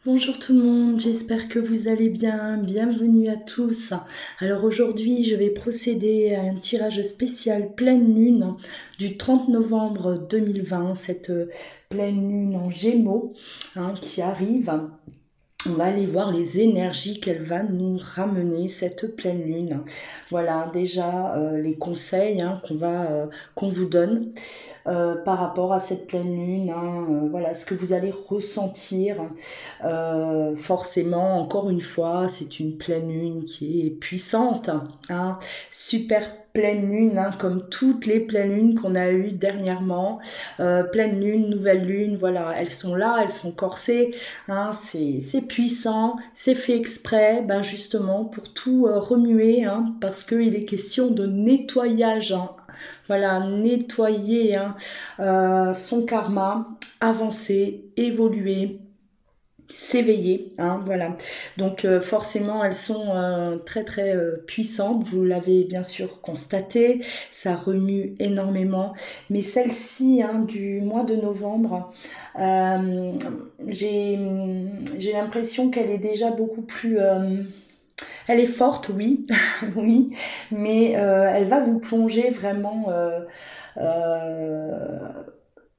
Bonjour tout le monde, j'espère que vous allez bien. Bienvenue à tous. Alors aujourd'hui, je vais procéder à un tirage spécial pleine lune du 30 novembre 2020, cette pleine lune en Gémeaux qui arrive. On va aller voir les énergies qu'elle va nous ramener, cette pleine lune. Voilà déjà les conseils qu'on vous donne par rapport à cette pleine lune. Voilà ce que vous allez ressentir. Forcément, encore une fois, c'est une pleine lune qui est puissante. Super pleine lune, comme toutes les pleines lunes qu'on a eues dernièrement. Pleine lune, nouvelle lune, voilà, elles sont là, elles sont corsées. C'est puissant, c'est fait exprès, justement pour tout remuer, parce qu'il est question de nettoyage. Voilà, nettoyer son karma, avancer, évoluer, s'éveiller, voilà. Donc forcément elles sont très très puissantes, vous l'avez bien sûr constaté, ça remue énormément, mais celle-ci du mois de novembre, j'ai l'impression qu'elle est déjà beaucoup plus elle est forte, oui, oui, mais elle va vous plonger vraiment euh,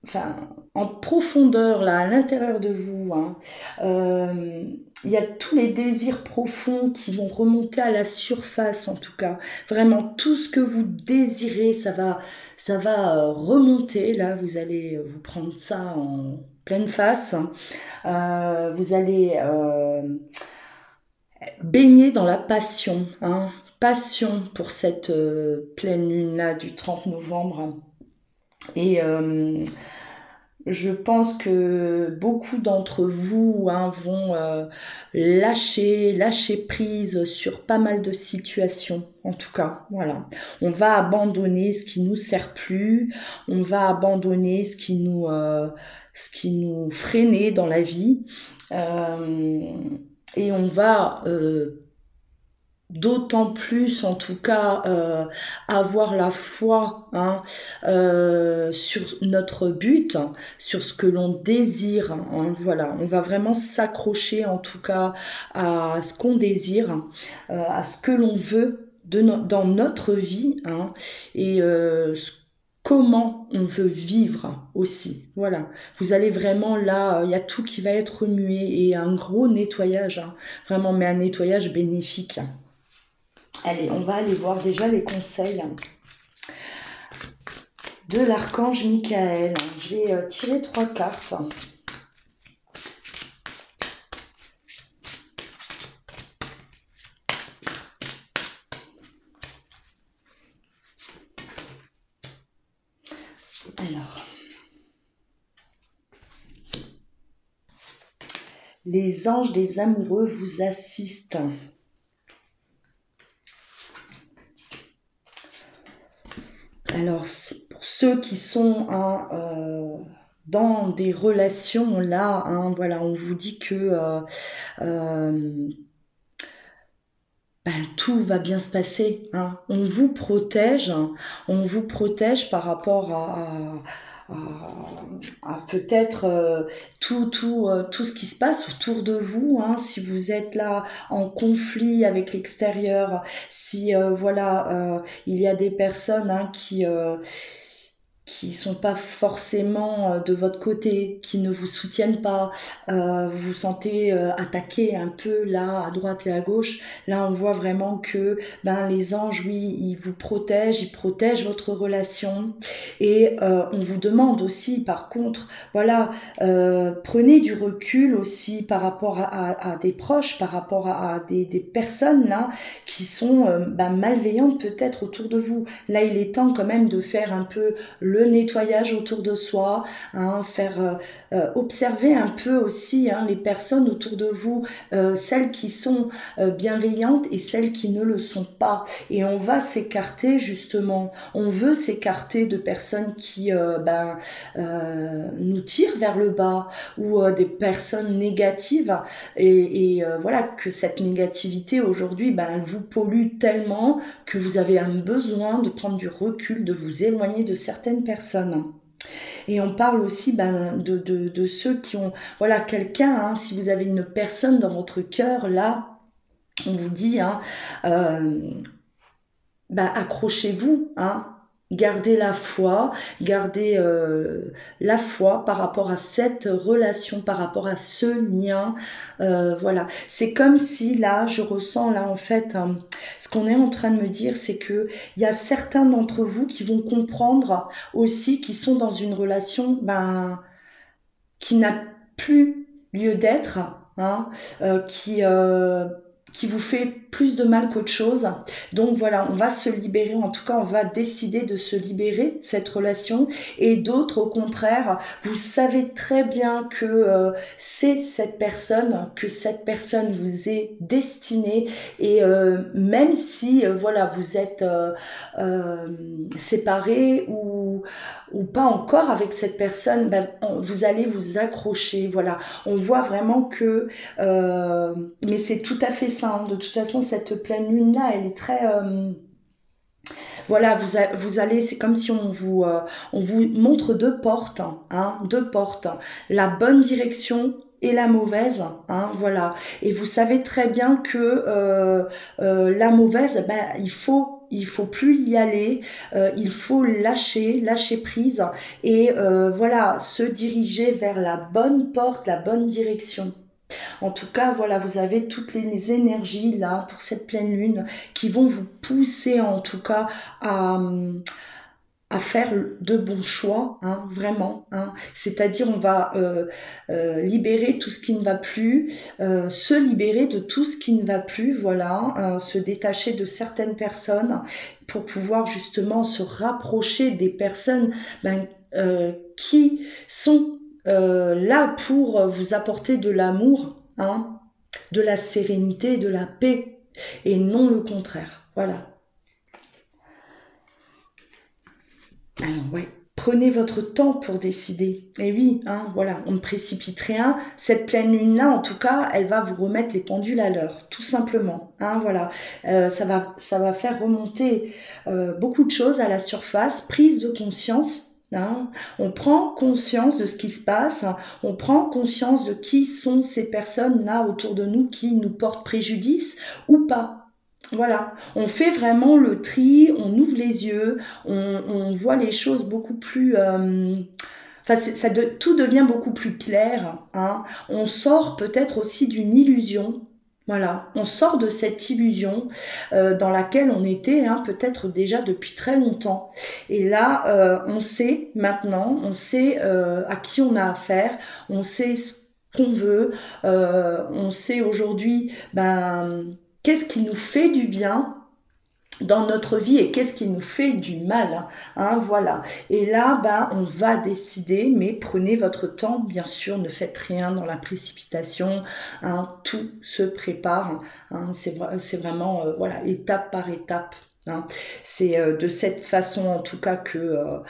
enfin, en profondeur, là, à l'intérieur de vous. Il y a tous les désirs profonds qui vont remonter à la surface, en tout cas. Vraiment, tout ce que vous désirez, ça va remonter. Là, vous allez vous prendre ça en pleine face. Vous allez baigner dans la passion. Passion pour cette pleine lune-là du 30 novembre. Et je pense que beaucoup d'entre vous vont lâcher prise sur pas mal de situations. En tout cas, voilà. On va abandonner ce qui nous sert plus. On va abandonner ce qui nous freinait dans la vie. Et on va d'autant plus en tout cas avoir la foi sur notre but, sur ce que l'on désire, voilà, on va vraiment s'accrocher en tout cas à ce qu'on désire, à ce que l'on veut dans notre vie, et comment on veut vivre aussi. Voilà, vous allez vraiment là, il y a tout qui va être remué et un gros nettoyage, vraiment, mais un nettoyage bénéfique. Allez, on va aller voir déjà les conseils de l'archange Michael. Je vais tirer 3 cartes. Alors, les anges des amoureux vous assistent. Alors, c'est pour ceux qui sont dans des relations là, voilà, on vous dit que tout va bien se passer. On vous protège par rapport à peut-être tout ce qui se passe autour de vous. Si vous êtes là en conflit avec l'extérieur, si il y a des personnes qui sont pas forcément de votre côté, qui ne vous soutiennent pas, vous vous sentez attaqué un peu là à droite et à gauche. Là on voit vraiment que les anges, oui, ils vous protègent, ils protègent votre relation, et on vous demande aussi par contre, voilà, prenez du recul aussi par rapport à des proches, par rapport à des personnes là qui sont malveillantes peut-être autour de vous. Là il est temps quand même de faire un peu le nettoyage autour de soi, faire observer un peu aussi les personnes autour de vous, celles qui sont bienveillantes et celles qui ne le sont pas. Et on va s'écarter justement, on veut s'écarter de personnes qui nous tirent vers le bas, ou des personnes négatives, et voilà, que cette négativité aujourd'hui, elle vous pollue tellement que vous avez un besoin de prendre du recul, de vous éloigner de certaines personnes. Et on parle aussi ben, de ceux qui ont, voilà, quelqu'un, hein, si vous avez une personne dans votre cœur, là, on vous dit, hein, bah, accrochez-vous, hein. Gardez la foi par rapport à cette relation, par rapport à ce lien. Voilà. C'est comme si là, je ressens là en fait, hein, ce qu'on est en train de me dire, c'est que il y a certains d'entre vous qui vont comprendre aussi qu'ils sont dans une relation, ben, qui n'a plus lieu d'être, hein, qui vous fait plus de mal qu'autre chose. Donc voilà, on va se libérer, en tout cas on va décider de se libérer de cette relation, et d'autres au contraire, vous savez très bien que c'est cette personne, que cette personne vous est destinée, et même si voilà, vous êtes séparés ou pas encore avec cette personne, ben, vous allez vous accrocher. Voilà, on voit vraiment que mais c'est tout à fait ça, hein. De toute façon, cette pleine lune là, elle est très voilà, vous allez, c'est comme si on vous montre deux portes, hein, deux portes, la bonne direction et la mauvaise, hein, voilà. Et vous savez très bien que la mauvaise, ben, il faut plus y aller, il faut lâcher prise, et voilà, se diriger vers la bonne porte, la bonne direction. En tout cas, voilà, vous avez toutes les énergies là pour cette pleine lune qui vont vous pousser en tout cas à faire de bons choix, hein, vraiment. Hein. C'est-à-dire, on va libérer tout ce qui ne va plus, se libérer de tout ce qui ne va plus, voilà, se détacher de certaines personnes pour pouvoir justement se rapprocher des personnes ben, qui sont là pour vous apporter de l'amour, hein, de la sérénité, de la paix, et non le contraire. Voilà. Alors, ouais. Prenez votre temps pour décider. Et oui, hein, voilà, on ne précipite rien. Cette pleine lune-là, en tout cas, elle va vous remettre les pendules à l'heure, tout simplement. Hein, voilà, ça va faire remonter beaucoup de choses à la surface, prise de conscience. Hein. On prend conscience de ce qui se passe, on prend conscience de qui sont ces personnes-là autour de nous qui nous portent préjudice ou pas. Voilà, on fait vraiment le tri, on ouvre les yeux, on voit les choses beaucoup plus... Enfin, tout devient beaucoup plus clair. Hein. On sort peut-être aussi d'une illusion. Voilà, on sort de cette illusion dans laquelle on était hein, peut-être déjà depuis très longtemps. Et là, on sait maintenant, on sait à qui on a affaire, on sait ce qu'on veut, on sait aujourd'hui... Ben, qu'est-ce qui nous fait du bien dans notre vie et qu'est-ce qui nous fait du mal, hein, voilà. Et là, ben, on va décider, mais prenez votre temps, bien sûr, ne faites rien dans la précipitation, hein, tout se prépare, hein, c'est vraiment, voilà, étape par étape. Hein. C'est de cette façon en tout cas que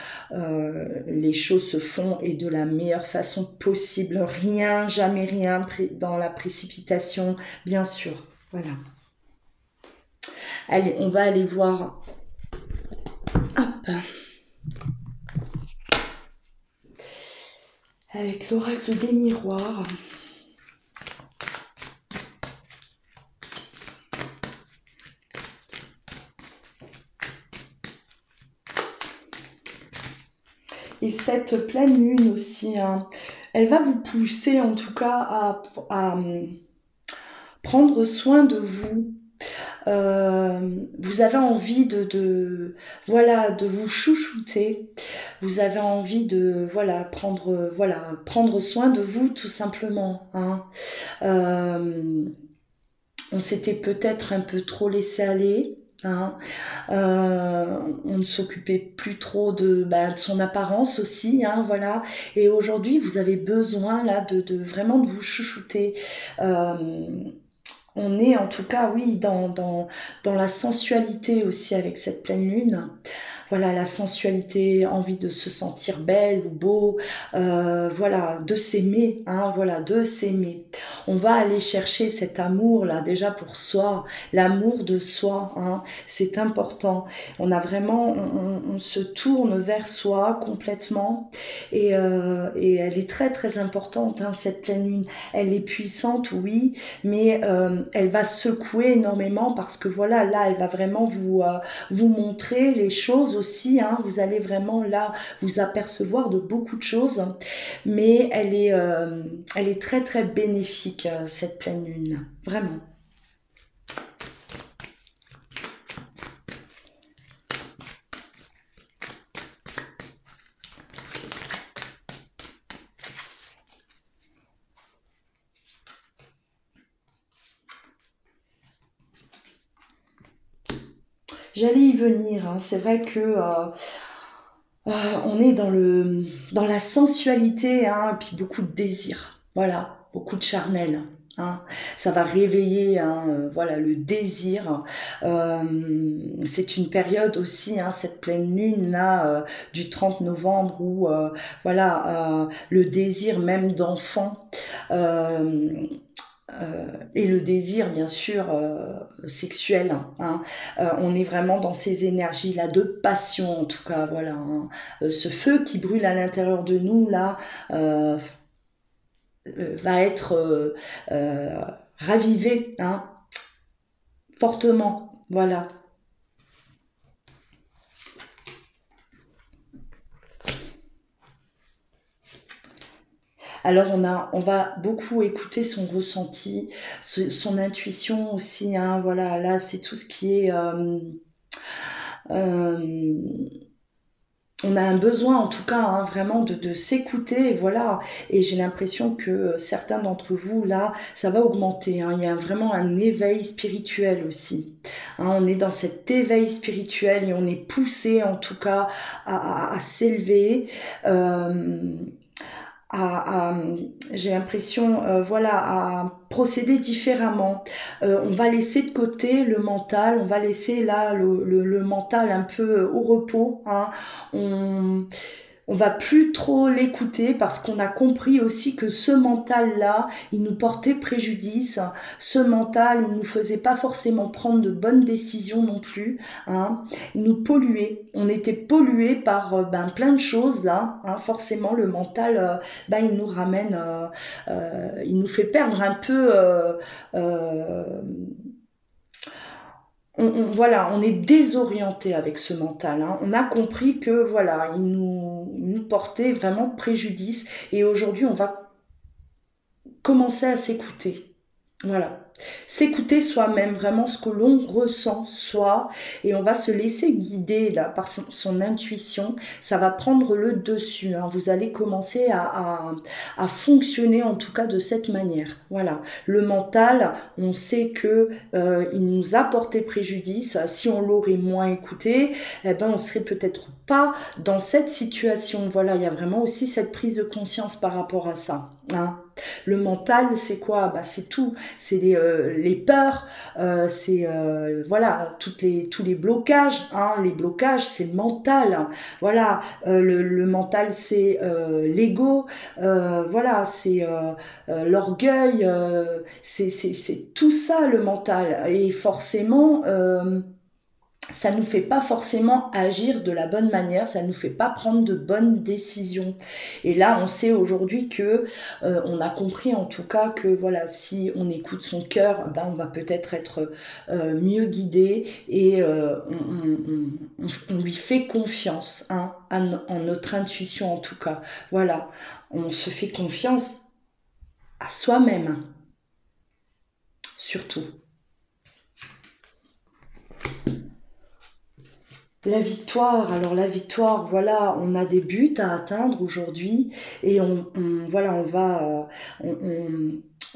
les choses se font et de la meilleure façon possible. Rien, jamais rien dans la précipitation, bien sûr. Voilà. Allez, on va aller voir. Hop. Avec l'oracle des miroirs. Et cette pleine lune aussi, hein, elle va vous pousser en tout cas à prendre soin de vous. Vous avez envie voilà, de vous chouchouter, vous avez envie de voilà, prendre soin de vous tout simplement. Hein. On s'était peut-être un peu trop laissé aller. Hein. On ne s'occupait plus trop de son apparence aussi, hein, voilà. Et aujourd'hui, vous avez besoin là de vraiment de vous chouchouter. On est en tout cas, oui, dans la sensualité aussi avec cette pleine lune. Voilà, la sensualité, envie de se sentir belle ou beau, voilà, de s'aimer, hein, voilà, de s'aimer. on va aller chercher cet amour-là, déjà pour soi, l'amour de soi, hein, c'est important. On a vraiment, on se tourne vers soi complètement et elle est très très importante, hein, cette pleine lune. Elle est puissante, oui, mais elle va secouer énormément parce que voilà, là, elle va vraiment vous montrer les choses aussi, hein, vous allez vraiment là vous apercevoir de beaucoup de choses, mais elle est très très bénéfique, cette pleine lune, vraiment. J'allais y venir, hein. C'est vrai que on est dans la sensualité, hein, et puis beaucoup de désir. Voilà, beaucoup de charnel. Hein. Ça va réveiller, hein, voilà, le désir. C'est une période aussi, hein, cette pleine lune là, du 30 novembre où voilà, le désir même d'enfant. Euh, et le désir, bien sûr, sexuel. Hein. On est vraiment dans ces énergies-là de passion, en tout cas, voilà. Hein. Ce feu qui brûle à l'intérieur de nous, là, euh, va être ravivé, hein, fortement. Voilà. Alors on va beaucoup écouter son ressenti, son intuition aussi. Hein, voilà, là c'est tout ce qui est euh, on a un besoin en tout cas, hein, vraiment de s'écouter, voilà. Et j'ai l'impression que certains d'entre vous là, ça va augmenter. Hein. Il y a vraiment un éveil spirituel aussi. Hein, on est dans cet éveil spirituel et on est poussé en tout cas à s'élever. Euh, à, j'ai l'impression, voilà, à procéder différemment. On va laisser de côté le mental, on va laisser là le mental un peu au repos. Hein. On, on va plus trop l'écouter parce qu'on a compris aussi que ce mental-là, il nous portait préjudice. Ce mental, il nous faisait pas forcément prendre de bonnes décisions non plus. Hein. Il nous polluait. On était pollué par ben, plein de choses là. Hein. Forcément, le mental, ben, il nous ramène, il nous fait perdre un peu. Euh, voilà, on est désorienté avec ce mental. Hein. On a compris que voilà, il nous portait vraiment préjudice et aujourd'hui on va commencer à s'écouter. Voilà. S'écouter soi-même, vraiment ce que l'on ressent soi, et on va se laisser guider là par son intuition. Ça va prendre le dessus. Hein. Vous allez commencer à fonctionner en tout cas de cette manière. Voilà. Le mental, on sait que il nous a porté préjudice. Si on l'aurait moins écouté, eh ben on serait peut-être pas dans cette situation. Voilà, il y a vraiment aussi cette prise de conscience par rapport à ça. Hein. Le mental, c'est quoi? Bah, c'est tout. C'est les peurs, c'est voilà, tous les blocages. Hein. Les blocages, c'est mental. Hein. Voilà, le mental, c'est l'ego. Voilà, c'est l'orgueil. C'est tout ça, le mental. Et forcément... ça nous fait pas forcément agir de la bonne manière, ça nous fait pas prendre de bonnes décisions. Et là, on sait aujourd'hui que on a compris en tout cas que voilà, si on écoute son cœur, ben on va peut-être être mieux guidé et on lui fait confiance, hein, en notre intuition en tout cas. Voilà, on se fait confiance à soi-même, surtout. La victoire, alors la victoire, voilà, on a des buts à atteindre aujourd'hui et voilà, on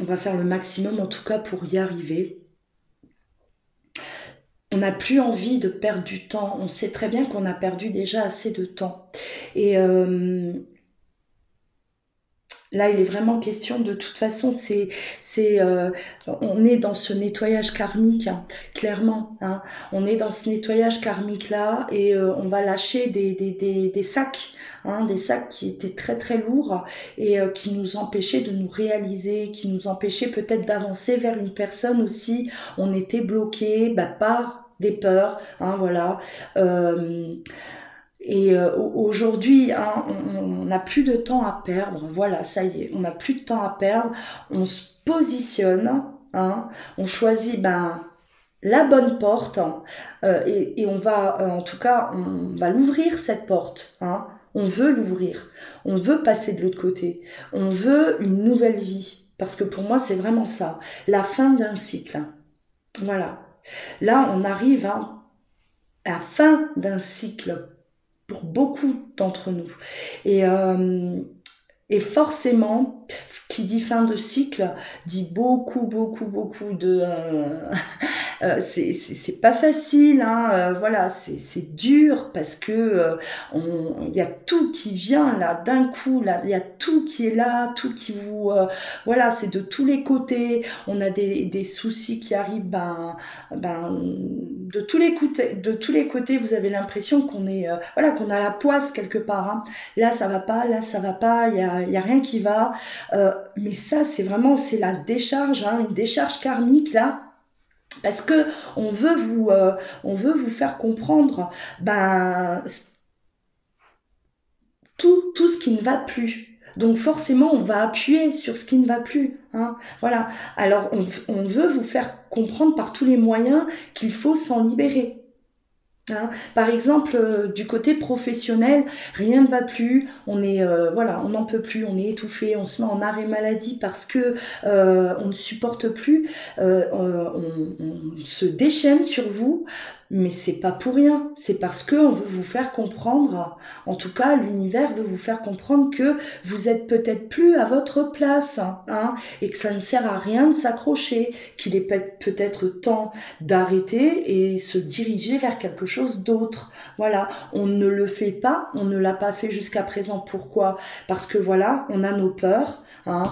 va faire le maximum en tout cas pour y arriver. On n'a plus envie de perdre du temps. On sait très bien qu'on a perdu déjà assez de temps. Et Là, il est vraiment question, de toute façon, on est dans ce nettoyage karmique, hein, clairement. Hein. On est dans ce nettoyage karmique-là et on va lâcher des sacs, hein, des sacs qui étaient très très lourds et qui nous empêchaient de nous réaliser, qui nous empêchaient peut-être d'avancer vers une personne aussi. On était bloqué par des peurs, hein, voilà. Euh, Aujourd'hui, hein, on n'a plus de temps à perdre. Voilà, ça y est, on n'a plus de temps à perdre. On se positionne, hein, on choisit la bonne porte et on va, en tout cas, on va l'ouvrir cette porte. Hein. On veut l'ouvrir. On veut passer de l'autre côté. On veut une nouvelle vie. Parce que pour moi, c'est vraiment ça. La fin d'un cycle. Voilà. Là, on arrive à la fin d'un cycle pour beaucoup d'entre nous. Et, euh, et forcément, qui dit fin de cycle, dit beaucoup c'est pas facile, hein, voilà, c'est dur parce que il y a tout qui vient là d'un coup, là, il y a tout qui est là, tout qui vous, voilà, c'est de tous les côtés. On a des soucis qui arrivent, de tous les côtés, vous avez l'impression qu'on est, voilà, qu'on a la poisse quelque part. Hein. Là, ça va pas, là, ça va pas, il y a rien qui va. Mais ça, c'est vraiment, c'est la décharge, hein, une décharge karmique là. Parce que on veut vous faire comprendre tout ce qui ne va plus. Donc forcément, on va appuyer sur ce qui ne va plus. Hein. Voilà. Alors, on veut vous faire comprendre par tous les moyens qu'il faut s'en libérer. Hein. Par exemple, du côté professionnel, rien ne va plus, on est voilà, on n'en peut plus, on est étouffé, on se met en arrêt maladie parce que on ne supporte plus, on se déchaîne sur vous, mais c'est pas pour rien, c'est parce que on veut vous faire comprendre, en tout cas l'univers veut vous faire comprendre que vous êtes peut-être plus à votre place, hein, et que ça ne sert à rien de s'accrocher, qu'il est peut-être temps d'arrêter et se diriger vers quelque chose d'autre. Voilà, on ne le fait pas, on ne l'a pas fait jusqu'à présent. Pourquoi? Parce que voilà, on a nos peurs. Hein.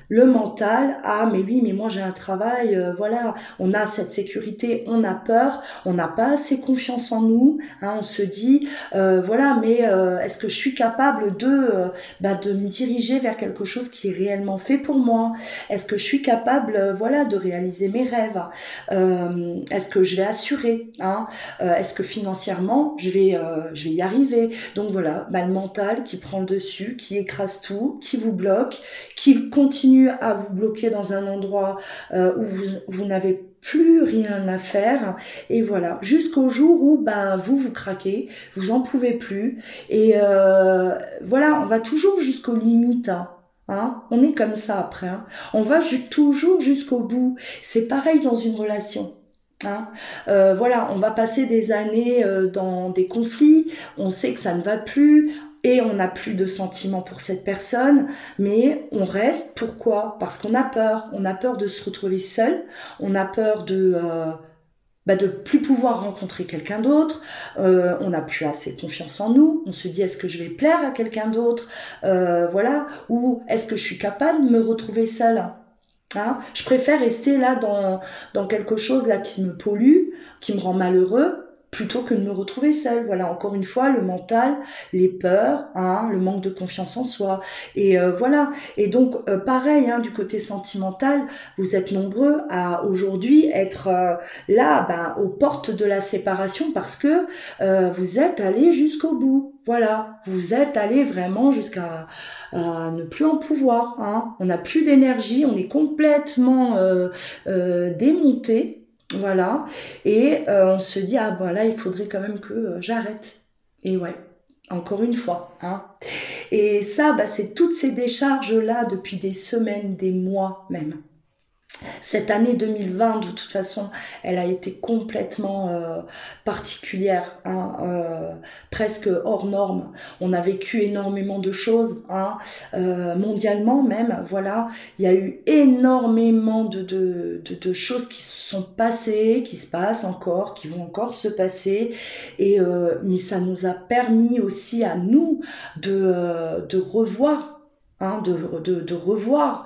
Le mental, ah mais oui, mais moi j'ai un travail, voilà, on a cette sécurité, on a peur, on n'a pas assez confiance en nous, hein, on se dit, voilà, mais est-ce que je suis capable de me diriger vers quelque chose qui est réellement fait pour moi? Est-ce que je suis capable, voilà, de réaliser mes rêves? Est-ce que je vais assurer, hein, est-ce que financièrement je vais y arriver? Donc voilà, le mental qui prend le dessus, qui écrase tout, qui vous bloque, qui continue à vous bloquer dans un endroit où vous n'avez plus rien à faire, et voilà, jusqu'au jour où vous craquez, vous en pouvez plus, et voilà, on va toujours jusqu'aux limites, hein. Hein, on est comme ça après, hein. On va toujours jusqu'au bout. C'est pareil dans une relation. Hein. Voilà, on va passer des années dans des conflits, on sait que ça ne va plus et on n'a plus de sentiments pour cette personne, mais on reste. Pourquoi? Parce qu'on a peur. On a peur de se retrouver seul, on a peur de plus pouvoir rencontrer quelqu'un d'autre, on n'a plus assez confiance en nous, on se dit est-ce que je vais plaire à quelqu'un d'autre, voilà, ou est-ce que je suis capable de me retrouver seule. Hein, je préfère rester là dans quelque chose là qui me pollue, qui me rend malheureux, plutôt que de me retrouver seule. Voilà, encore une fois, le mental, les peurs, hein, le manque de confiance en soi. Et voilà. Et donc, pareil, hein, du côté sentimental, vous êtes nombreux à aujourd'hui être là, aux portes de la séparation parce que vous êtes allés jusqu'au bout. Voilà, vous êtes allés vraiment jusqu'à ne plus en pouvoir. Hein. On n'a plus d'énergie, on est complètement démonté. Voilà, et on se dit, ah là, il faudrait quand même que j'arrête. Et ouais, encore une fois. Hein. Et ça, c'est toutes ces décharges-là depuis des semaines, des mois même. Cette année 2020, de toute façon, elle a été complètement particulière, hein, presque hors norme. On a vécu énormément de choses, hein, mondialement même. Voilà, il y a eu énormément de choses qui se sont passées, qui se passent encore, qui vont encore se passer. Et mais ça nous a permis aussi à nous de revoir. hein, de revoir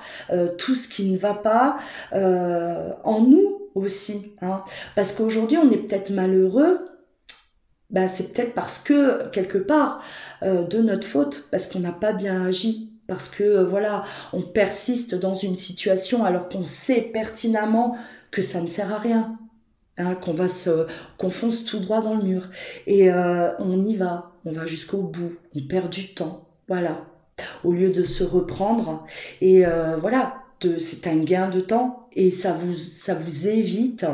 tout ce qui ne va pas en nous aussi. Hein. Parce qu'aujourd'hui, on est peut-être malheureux, ben, c'est peut-être parce que, quelque part, de notre faute, parce qu'on n'a pas bien agi. Parce que, voilà, on persiste dans une situation alors qu'on sait pertinemment que ça ne sert à rien. Hein, qu'on fonce tout droit dans le mur. Et on y va, on va jusqu'au bout, on perd du temps. Voilà. Au lieu de se reprendre. Et voilà, c'est un gain de temps et ça vous évite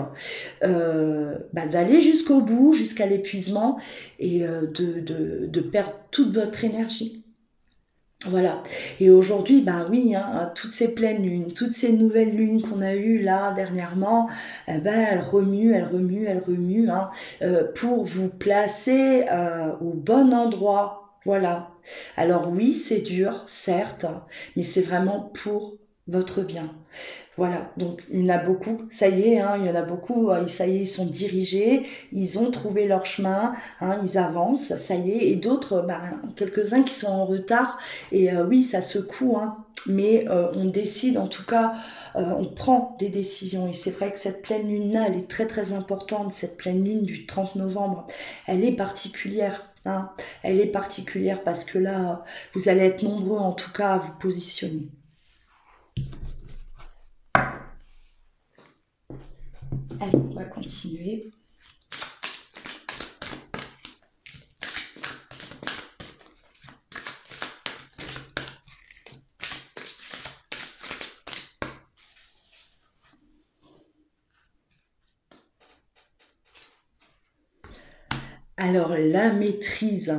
d'aller jusqu'au bout, jusqu'à l'épuisement et de perdre toute votre énergie. Voilà. Et aujourd'hui, ben oui, hein, toutes ces pleines lunes, toutes ces nouvelles lunes qu'on a eues là dernièrement, eh ben, elles remuent, elles remuent, elles remuent, hein, pour vous placer au bon endroit. Voilà. Alors oui, c'est dur, certes, mais c'est vraiment pour votre bien. Voilà, donc il y en a beaucoup, ça y est, hein, il y en a beaucoup, ça y est, ils sont dirigés, ils ont trouvé leur chemin, hein, ils avancent, ça y est, et d'autres, quelques-uns qui sont en retard, et oui, ça secoue, hein, mais on décide, en tout cas, on prend des décisions, et c'est vrai que cette pleine lune-là, elle est très très importante, cette pleine lune du 30 novembre, elle est particulière. Hein, elle est particulière parce que là, vous allez être nombreux en tout cas à vous positionner. Allez, on va continuer. Alors, la maîtrise.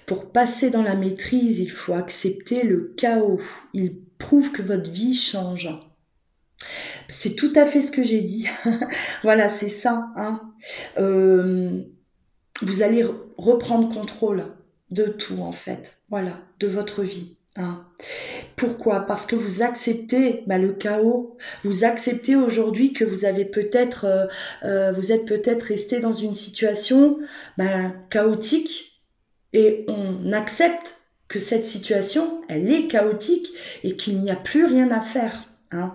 Pour passer dans la maîtrise, il faut accepter le chaos. Il prouve que votre vie change. C'est tout à fait ce que j'ai dit. Voilà, c'est ça. Hein. Vous allez reprendre contrôle de tout, en fait. Voilà, de votre vie. Hein. Pourquoi? Parce que vous acceptez le chaos. Vous acceptez aujourd'hui que vous avez peut-être, vous êtes peut-être resté dans une situation chaotique et on accepte que cette situation, elle est chaotique et qu'il n'y a plus rien à faire. Hein.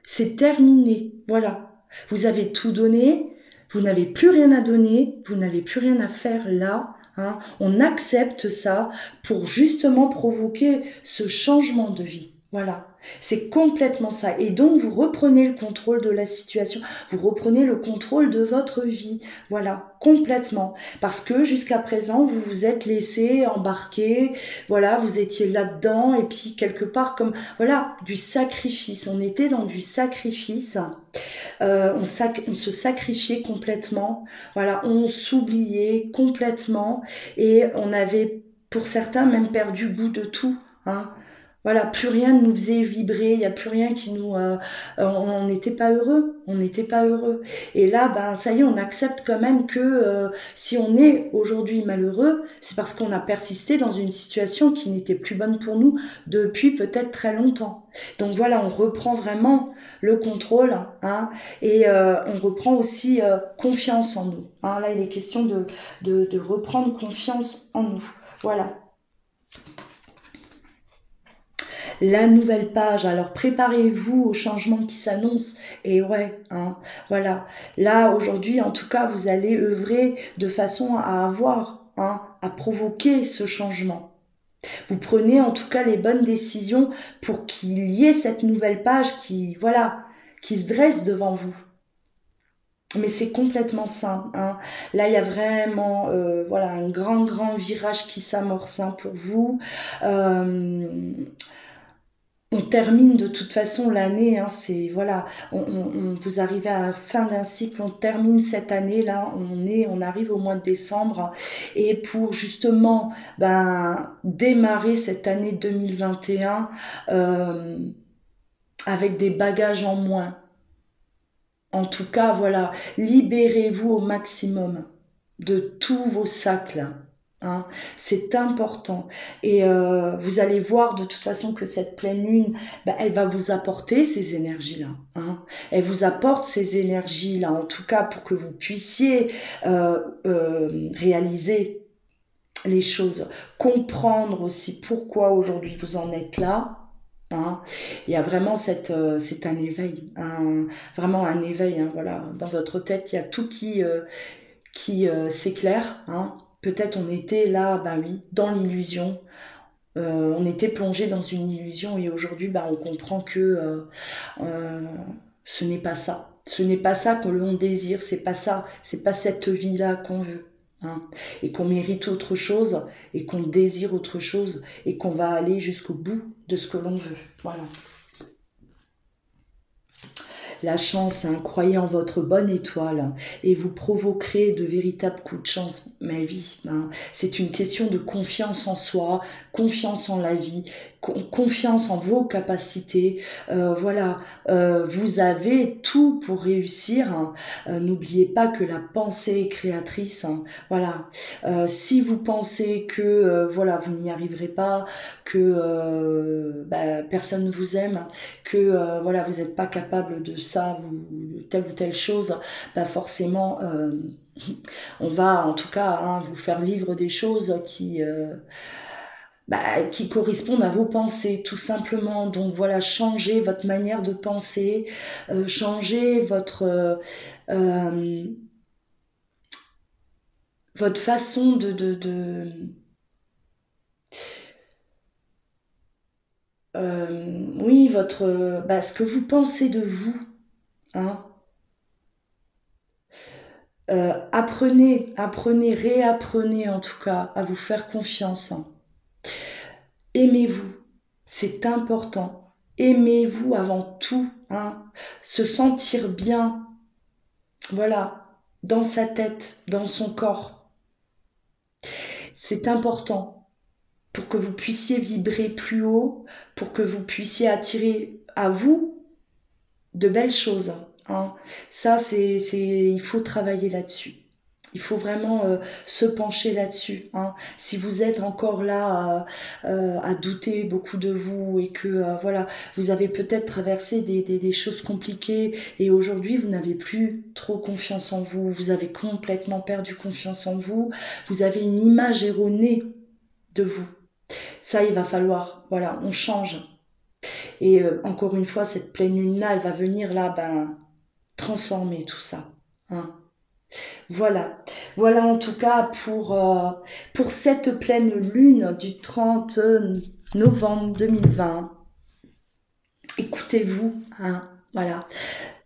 C'est terminé. Voilà. Vous avez tout donné. Vous n'avez plus rien à donner. Vous n'avez plus rien à faire là. Hein. On accepte ça pour justement provoquer ce changement de vie. Voilà, c'est complètement ça. Et donc, vous reprenez le contrôle de la situation, vous reprenez le contrôle de votre vie. Voilà, complètement. Parce que jusqu'à présent, vous vous êtes laissé embarquer, voilà, vous étiez là-dedans, et puis quelque part comme, voilà, du sacrifice. On était dans du sacrifice. On se sacrifiait complètement, voilà, on s'oubliait complètement et on avait pour certains même perdu goût de tout. Hein. Voilà, plus rien ne nous faisait vibrer, il n'y a plus rien qui nous... on n'était pas heureux, on n'était pas heureux. Et là, ça y est, on accepte quand même que si on est aujourd'hui malheureux, c'est parce qu'on a persisté dans une situation qui n'était plus bonne pour nous depuis peut-être très longtemps. Donc voilà, on reprend vraiment le contrôle, hein, et on reprend aussi confiance en nous. Hein. Là, il est question de reprendre confiance en nous. Voilà. La nouvelle page, alors préparez-vous au changement qui s'annonce. Et ouais, hein, voilà. Là, aujourd'hui, en tout cas, vous allez œuvrer de façon à avoir, hein, à provoquer ce changement. Vous prenez en tout cas les bonnes décisions pour qu'il y ait cette nouvelle page qui, voilà, qui se dresse devant vous. Mais c'est complètement ça. Hein. Là, il y a vraiment voilà, un grand virage qui s'amorce pour vous. On termine de toute façon l'année, hein, c'est voilà, vous arrivez à la fin d'un cycle, on termine cette année là, on arrive au mois de décembre et pour justement démarrer cette année 2021 avec des bagages en moins. En tout cas, voilà, libérez-vous au maximum de tous vos sacs. Hein, c'est important et vous allez voir de toute façon que cette pleine lune elle va vous apporter ces énergies là, hein. Elle vous apporte ces énergies là en tout cas pour que vous puissiez réaliser les choses, comprendre aussi pourquoi aujourd'hui vous en êtes là. Hein. Il y a vraiment c'est un éveil, vraiment un éveil. Hein, voilà. Dans votre tête, il y a tout qui s'éclaire. Hein. Peut-être on était là, ben oui, dans l'illusion. On était plongé dans une illusion et aujourd'hui, ben, on comprend que euh, ce n'est pas ça. Ce n'est pas ça que l'on désire, c'est pas ça, c'est pas cette vie-là qu'on veut. Hein, et qu'on mérite autre chose, et qu'on désire autre chose, et qu'on va aller jusqu'au bout de ce que l'on veut. Voilà. La chance, hein, croyez en votre bonne étoile et vous provoquerez de véritables coups de chance. Mais oui, hein, c'est une question de confiance en soi, confiance en la vie, confiance en vos capacités. Voilà, vous avez tout pour réussir. Hein. N'oubliez pas que la pensée est créatrice. Hein. Voilà, si vous pensez que voilà, vous n'y arriverez pas, que personne ne vous aime, que voilà, vous n'êtes pas capable de ça ou de telle chose, bah forcément, on va en tout cas hein, vous faire vivre des choses qui correspondent à vos pensées, tout simplement. Donc voilà, changez votre manière de penser, changez votre façon oui, ce que vous pensez de vous, hein. Apprenez, réapprenez en tout cas à vous faire confiance. Hein. Aimez-vous, c'est important. Aimez-vous avant tout, hein. Se sentir bien, voilà, dans sa tête, dans son corps. C'est important pour que vous puissiez vibrer plus haut, pour que vous puissiez attirer à vous de belles choses. Hein. Ça, il faut travailler là-dessus. Il faut vraiment se pencher là-dessus. Hein. Si vous êtes encore là à douter beaucoup de vous et que voilà, vous avez peut-être traversé des choses compliquées et aujourd'hui vous n'avez plus trop confiance en vous, vous avez complètement perdu confiance en vous, vous avez une image erronée de vous. Ça, il va falloir, voilà, on change. Et encore une fois, cette pleine lune-là, elle va venir là, transformer tout ça. Hein. Voilà. Voilà en tout cas pour cette pleine lune du 30 novembre 2020. Écoutez-vous, hein, voilà.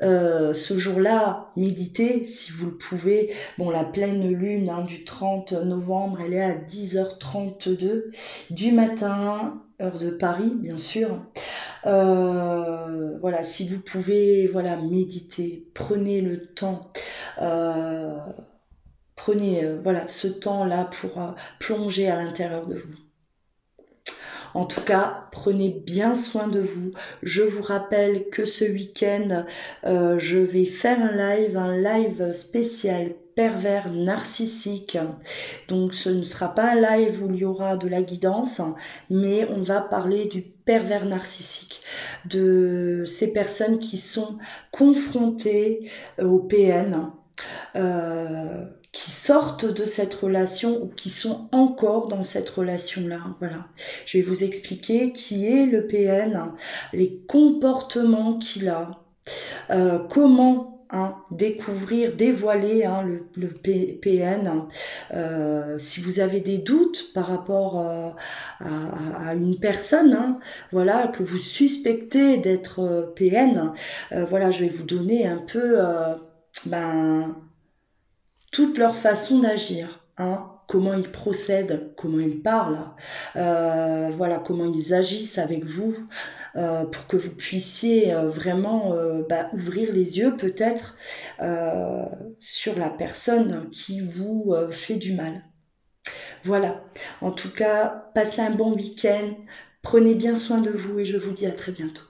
Ce jour-là, méditez si vous le pouvez. Bon, la pleine lune hein, du 30 novembre, elle est à 10h32 du matin, heure de Paris, bien sûr. Voilà, si vous pouvez, voilà, méditer, prenez le temps. Prenez voilà, ce temps-là pour plonger à l'intérieur de vous. En tout cas, prenez bien soin de vous. Je vous rappelle que ce week-end, je vais faire un live spécial pervers narcissique. Donc ce ne sera pas un live où il y aura de la guidance, mais on va parler du pervers narcissique, de ces personnes qui sont confrontées au PN. Qui sortent de cette relation ou qui sont encore dans cette relation-là. Voilà. Je vais vous expliquer qui est le PN, les comportements qu'il a, comment découvrir, dévoiler le PN. Si vous avez des doutes par rapport à une personne, voilà, que vous suspectez d'être PN, voilà, je vais vous donner un peu toute leur façon d'agir, hein, comment ils procèdent, comment ils parlent, voilà, comment ils agissent avec vous, pour que vous puissiez vraiment ouvrir les yeux peut-être sur la personne qui vous fait du mal. Voilà, en tout cas, passez un bon week-end, prenez bien soin de vous et je vous dis à très bientôt.